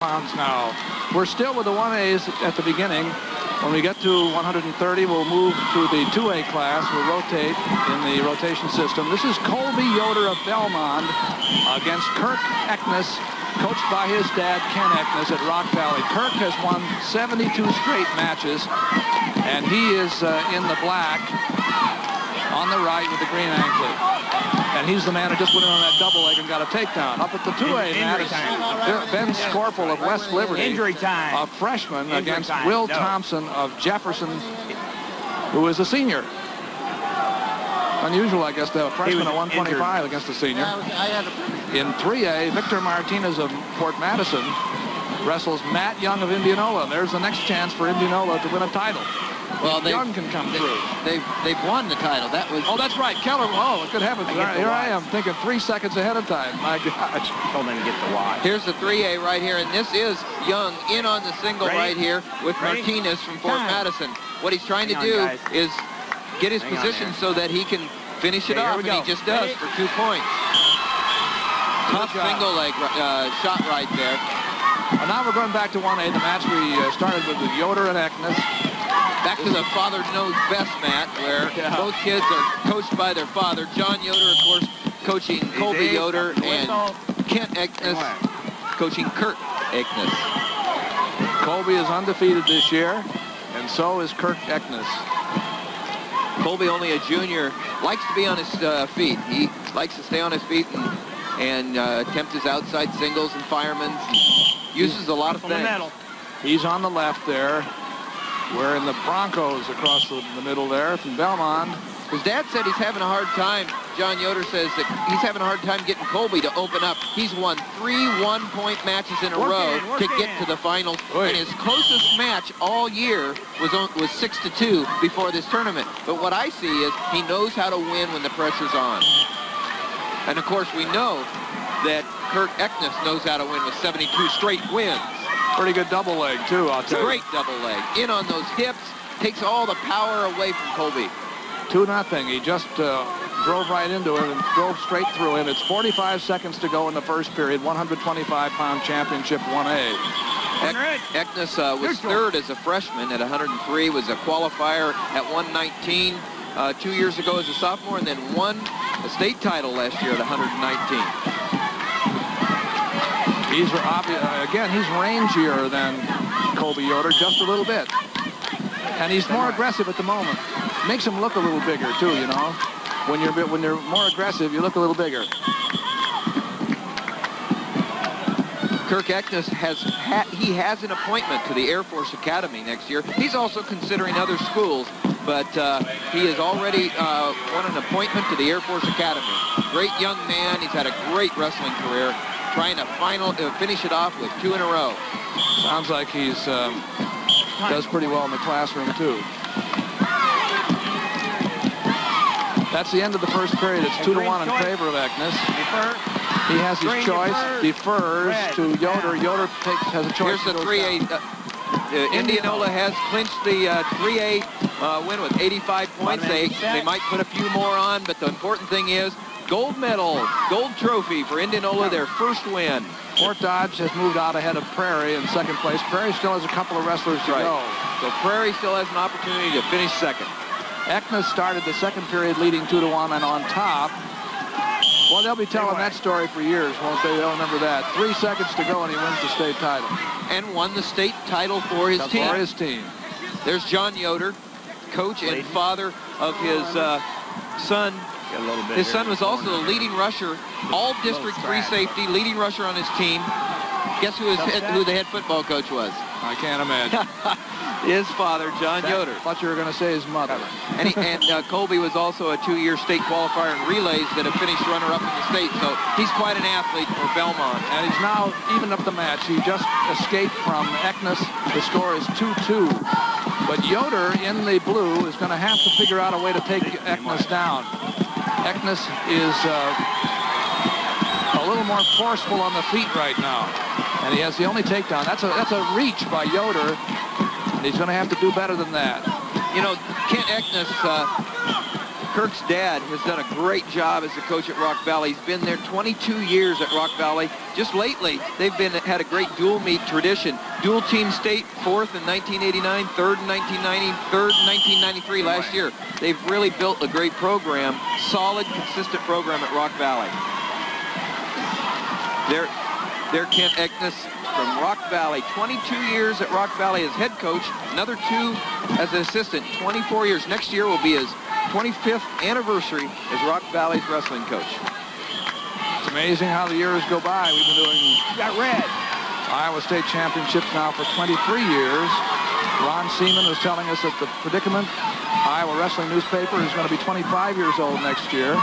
pounds now. We're still with the 1As at the beginning. When we get to 130, we'll move to the 2A class. We'll rotate in the rotation system. This is Colby Yoder of Belmont against Kirk Ecknes, coached by his dad, Ken Ecknes, at Rock Valley. Kirk has won 72 straight matches, and he is in the black on the right with the green anklet. And he's the man who just went in on that double leg and got a takedown. Up at the 2A mat is Ben Scorpil of West Liberty, a freshman, against Will Thomsen of Jefferson, who is a senior. Unusual, I guess, to have a freshman at 125 against a senior. In 3A, Victor Martinez of Fort Madison wrestles Matt Young of Indianola. There's the next chance for Indianola to win a title. Well, Young can come through. They've won the title. That was. Oh, that's right. Keller. Oh, it could happen. Here I am thinking 3 seconds ahead of time. My gosh. Told him to get the watch. Here's the 3A right here, and this is Young in on the single right here with Martinez from Fort Madison. What he's trying to do is get his position so that he can finish it off, and he just does for 2 points. Tough single leg shot right there. Well, now we're going back to 1A, the match we started with Yoder and Ecknes. Back to the father knows best, Matt, where both kids are coached by their father. John Yoder, of course, coaching Colby Yoder, and Kent Ecknes coaching Kirk Ecknes. Colby is undefeated this year, and so is Kirk Ecknes. Colby, only a junior, likes to be on his feet. He likes to stay on his feet and attempt his outside singles and firemen's. Uses a lot of things. He's on the left there. We're in the Broncos across the middle there from Belmont. His dad said he's having a hard time. John Yoder says that he's having a hard time getting Colby to open up. He's won 3 one-point matches in a row to get to the finals. And his closest match all year was 6-2 before this tournament. But what I see is he knows how to win when the pressure's on. And of course we know that Kirk Ecknes knows how to win with 72 straight wins. Pretty good double leg, too, I'll tell you. Great double leg. In on those hips, takes all the power away from Colby. 2-0. He just drove right into him and drove straight through him. It's 45 seconds to go in the first period. 125-pound championship 1A. Ecknes was third as a freshman at 103, was a qualifier at 119 2 years ago as a sophomore, and then won a state title last year at 119. He's again, he's rangier than Colby Yoder, just a little bit. And he's more aggressive at the moment. Makes him look a little bigger, too, you know. When you're more aggressive, you look a little bigger. Kirk Ecknes has an appointment to the Air Force Academy next year. He's also considering other schools, but he has already won an appointment to the Air Force Academy. Great young man. He's had a great wrestling career. Trying to finish it off with 2 in a row. Sounds like he's does pretty well in the classroom, too. That's the end of the first period. It's 2-1 in favor of Ecknes. He has his choice, defers to Yoder. Yoder has a choice. Here's the 3A. Indianola has clinched the 3A win with 85 points. They might put a few more on, but the important thing is gold medal, gold trophy for Indianola, their first win. Fort Dodge has moved out ahead of Prairie in second place. Prairie still has a couple of wrestlers to go. So Prairie still has an opportunity to finish second. Ecknes started the second period leading 2-1 and on top. Well, they'll be telling that story for years, won't they? They'll remember that. 3 seconds to go and he wins the state title. And won the state title for his team. For his team. There's John Yoder, coach and father of his son. His son was also the leading rusher, all-district free safety, leading rusher on his team. Guess who the head football coach was? I can't imagine. His father, John Yoder. I thought you were going to say his mother. And Colby was also a 2-year state qualifier in relays that have finished runner-up in the state. So he's quite an athlete for Belmont. And he's now evened up the match. He just escaped from Ecknes. The score is 2-2. But Yoder in the blue is going to have to figure out a way to take Ecknes down. Ecknes is a little more forceful on the feet right now, and he has the only takedown. That's a reach by Yoder, and he's going to have to do better than that. You know, Kent Ecknes Kirk's dad has done a great job as a coach at Rock Valley. He's been there 22 years at Rock Valley. Just lately, they've had a great dual meet tradition. Dual team state, 4th in 1989, 3rd in 1990, 3rd in 1993 last year. They've really built a great program, solid, consistent program at Rock Valley. They're Kent Ecknes from Rock Valley. 22 years at Rock Valley as head coach, another 2 as an assistant, 24 years. Next year will be his 25th anniversary as Rock Valley's wrestling coach. It's amazing how the years go by. We've been doing Iowa State Championships now for 23 years. Ron Seaman was telling us that the Predicament Iowa Wrestling newspaper is going to be 25 years old next year.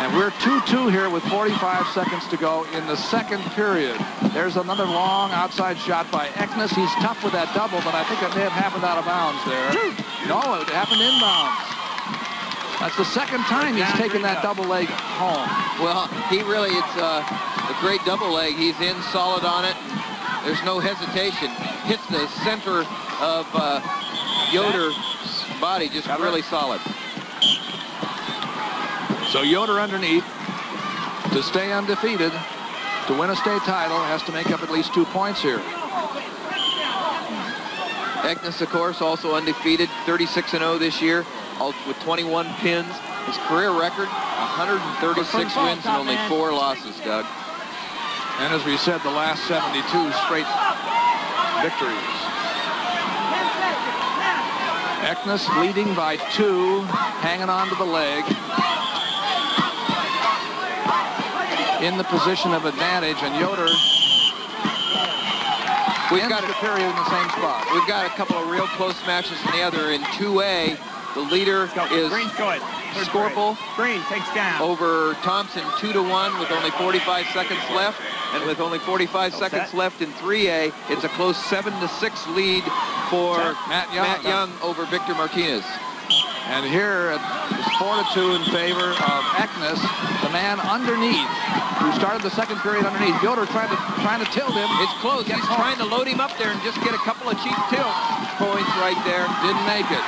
And we're 2-2 here with 45 seconds to go in the second period. There's another long outside shot by Ecknes. He's tough with that double, but I think it may have happened out of bounds there. No, it happened inbounds. That's the second time he's taken that double leg home. Well, he really, it's a great double leg. He's in solid on it. There's no hesitation. Hits the center of Yoder's body, just really solid. So Yoder underneath to stay undefeated, to win a state title, has to make up at least 2 points here. Ecknes, of course, also undefeated, 36-0 this year, with 21 pins. His career record, 136 wins and only 4 losses, Doug. And as we said, the last 72 straight victories. Ecknes leading by 2, hanging on to the leg. In the position of advantage, and Yoder we've got the period in the same spot. We've got a couple of real close matches in the other. In 2A, the leader is Scorpil. Green takes down over Thomsen 2-1 with only 45 seconds left, and with only 45 seconds left in 3A, it's a close 7-6 lead for Matt Young over Victor Martinez. And here it's 4-2 in favor of Ecknes, the man underneath, who started the second period underneath. Yoder trying to tilt him. It's close. He's trying to load him up there and just get a couple of cheap tilt points right there. Didn't make it.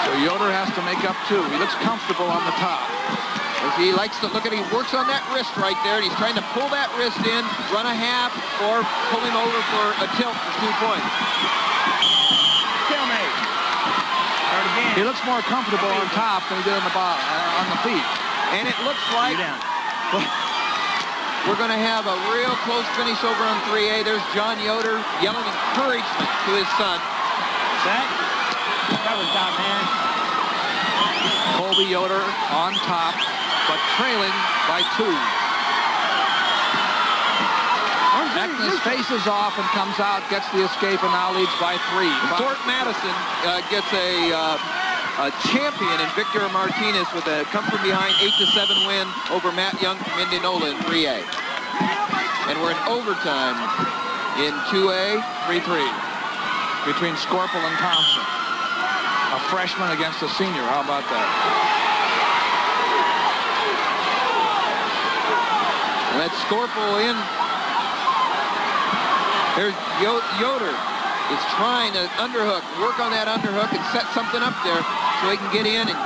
So Yoder has to make up 2. He looks comfortable on the top. As he likes to look at it, he works on that wrist right there, and he's trying to pull that wrist in, run a half, or pull him over for a tilt for 2 points. He looks more comfortable on top than he did on the bottom, on the feet. And it looks like we're going to have a real close finish over on 3A. There's John Yoder yelling encouragement to his son. That was top, man. Colby Yoder on top, but trailing by 2. Ecknes faces off and comes out, gets the escape, and now leads by 3. Fort Madison gets a champion in Victor Martinez with a come-from-behind 8-7 win over Matt Young from Indianola in 3A. And we're in overtime in 2A. 3-3 between Scorpil and Thomsen. A freshman against a senior. How about that? And that's Scorpil in. There's Yoder is trying to underhook, work on that underhook and set something up there so he can get in and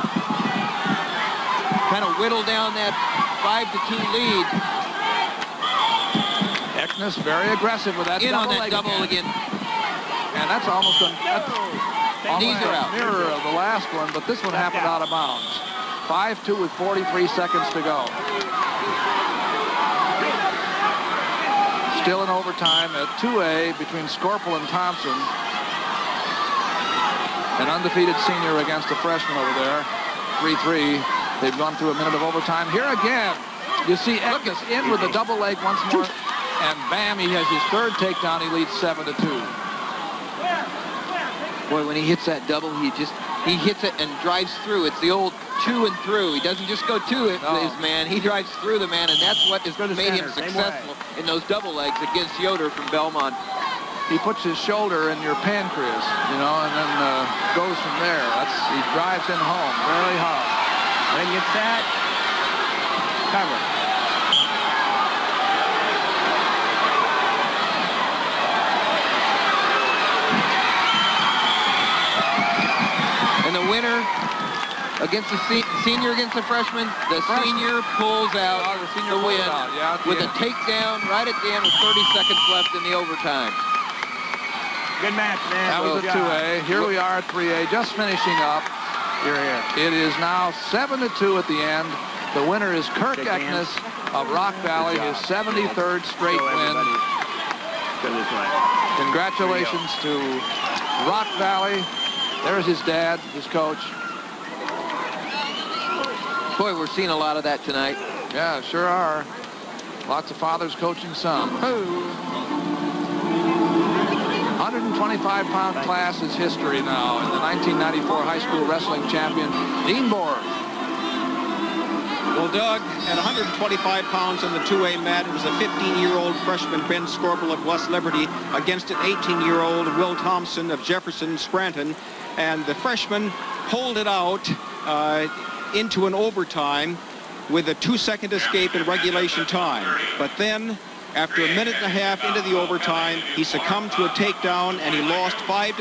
kind of whittle down that 5-2 lead. Ecknes very aggressive with that double again. And that's almost a Knees are out. Mirror of the last one, but this one happened out of bounds. 5-2 with 43 seconds to go. Still in overtime at 2A between Scorpil and Thomsen. An undefeated senior against a freshman over there. 3-3. They've gone through a minute of overtime. Here again, you see Ecknes in with a double leg once more. And bam, he has his 3rd takedown. He leads 7-2. Boy, when he hits that double, he hits it and drives through. It's the old to and through. He doesn't just go to it, his man. He drives through the man, and that's what has made him successful in those double legs against Yoder from Belmont. He puts his shoulder in your pancreas, you know, and then goes from there. He drives in home very hard. When he gets that, cover. against the senior against the freshman. The senior pulls out the win with a takedown right at the end with 30 seconds left in the overtime. Good match, man. That was a 2A. Here we are at 3A, just finishing up. You're here. It is now 7-2 at the end. The winner is Kirk Ecknes of Rock Valley, his 73rd straight win. Go this way. Congratulations to Rock Valley. There's his dad, his coach. Boy, we're seeing a lot of that tonight. Yeah, sure are. Lots of fathers coaching sons. 125-pound class is history now. And the 1994 high school wrestling champion, Dean Borg. Well, Doug, at 125 pounds on the 2A mat, it was a 15-year-old freshman, Ben Scorpil of West Liberty, against an 18-year-old Will Thomsen of Jefferson Scranton. And the freshman pulled it out into an overtime with a 2-second escape in regulation time. But then, after a minute and a half into the overtime, he succumbed to a takedown and he lost 5-3.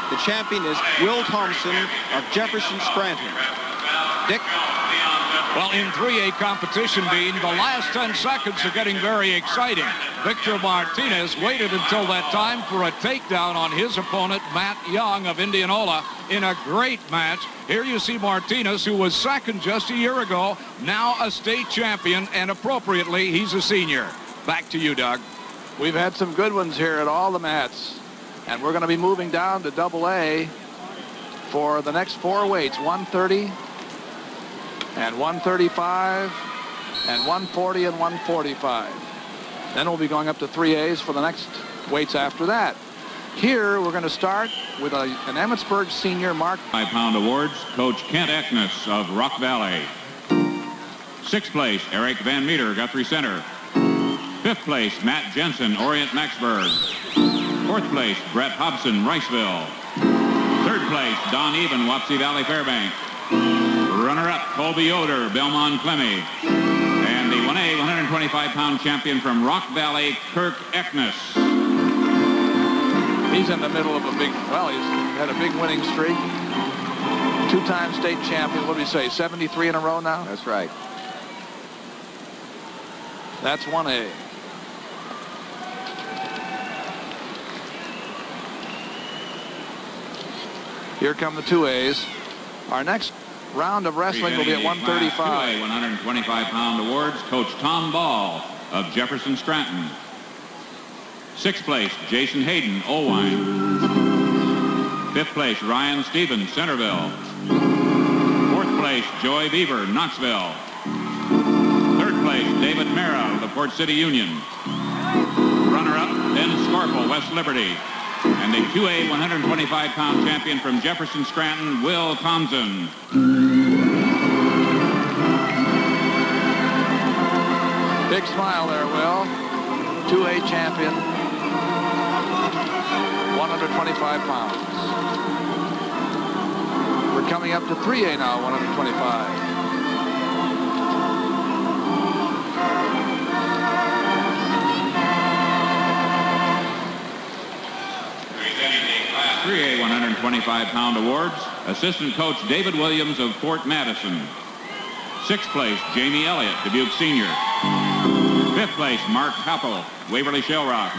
The champion is Will Thomsen of Jefferson Scranton. Dick? Well, in 3A competition, Dean, the last 10 seconds are getting very exciting. Victor Martinez waited until that time for a takedown on his opponent, Matt Young of Indianola, in a great match. Here you see Martinez, who was second just a year ago, now a state champion, and appropriately, he's a senior. Back to you, Doug. We've had some good ones here at all the mats. And we're going to be moving down to AA for the next 4 weights, 130 and 135 and 140 and 145. Then we'll be going up to 3As for the next weights after that. Here we're going to start with an Emmetsburg senior, Mark. 5-pound awards, Coach Kent Ecknes of Rock Valley. 6th place, Eric Van Meter, Guthrie Center. 5th place, Matt Jensen, Orient Maxburg. 4th place, Brett Hobson, Riceville. 3rd place, Don Even, Wapsie Valley Fairbank. Runner-up, Colby Yoder, Belmont Clemmy. And the 1A 125-pound champion from Rock Valley, Kirk Ecknes. He's in the middle of a big, well, he's had a big winning streak. 2-time state champion, what do we say, 73 in a row now? That's right. That's 1A. Here come the 2As. Our next round of wrestling will be at 135. 2A 125-pound awards, Coach Tom Ball of Jefferson Scranton. 6th place, Jason Hayden, Olwine. 5th place, Ryan Stevens, Centerville. 4th place, Joy Beaver, Knoxville. 3rd place, David Mera of the Port City Union. Runner-up, Ben Scorpil, West Liberty. And the 2A 125-pound champion from Jefferson Scranton, Will Thomsen. Big smile there, Will. 2A champion. 125 pounds. We're coming up to 3A now, 125. A 125-pound awards, assistant coach David Williams of Fort Madison. 6th place, Jamie Elliott, Dubuque Senior. 5th place, Mark Happel, Waverly Shellrock.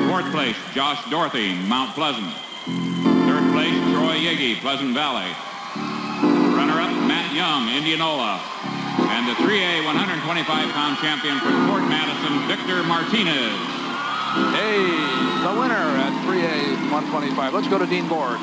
4th place, Josh Dorothy, Mount Pleasant. 3rd place, Troy Yegi, Pleasant Valley. Runner-up, Matt Young, Indianola. And the 3A 125-pound champion from Fort Madison, Victor Martinez. Hey, the winner at 3A 125. Let's go to Dean Borg.